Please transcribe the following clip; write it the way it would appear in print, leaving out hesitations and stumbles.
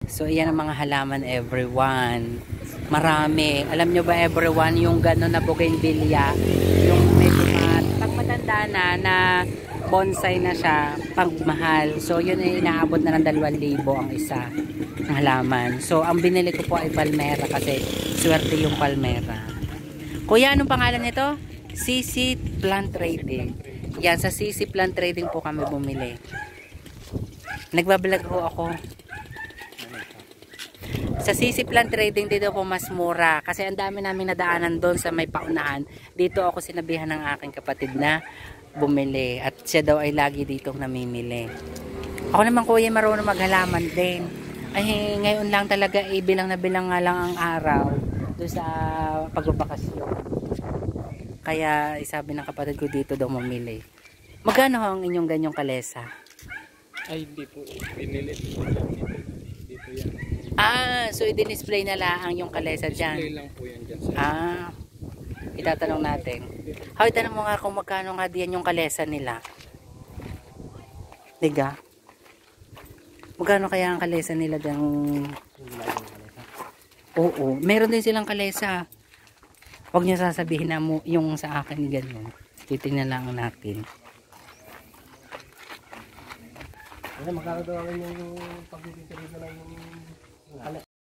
So, iyan ang mga halaman, everyone. Marami. Alam nyo ba, everyone, yung gano'n na bougainvillea, yung medyo pag matanda na bonsai na siya, pagmahal. So, yun ay inaabot na ng 2,000 ang isa ng halaman. So, ang binili ko po ay palmera kasi swerte yung palmera. Kuya, anong pangalan nito? CC Plant Trading. Yan, sa CC Plant Trading po kami bumili. Nagbablog po ako. Sa CC Plant Trading dito po mas mura kasi ang dami namin nadaanan doon sa may paunahan. Dito ako sinabihan ng aking kapatid na bumili at siya daw ay lagi dito namimili. Ako naman kuya marunong maghalaman din. Ay ngayon lang talaga bilang na bilang nga lang ang araw doon sa pagbabakasyon. Kaya sabi ng kapatid ko dito daw mamili. Magkano ang inyong ganyong kalesa? Ay, hindi po. Binili dito yan. So i-display na lang yung kalesa dyan. Display lang po yan dyan sa... Itatanong natin. Hoy, tanong mo nga kung magkano nga diyan yung kalesa nila. Diga? Magkano kaya ang kalesa nila dyan? Oo, meron din silang kalesa. Huwag niyo sasabihin na mo yung sa akin ganyan. Titingnan lang natin. Magkano daw yung pagtitinda lang yung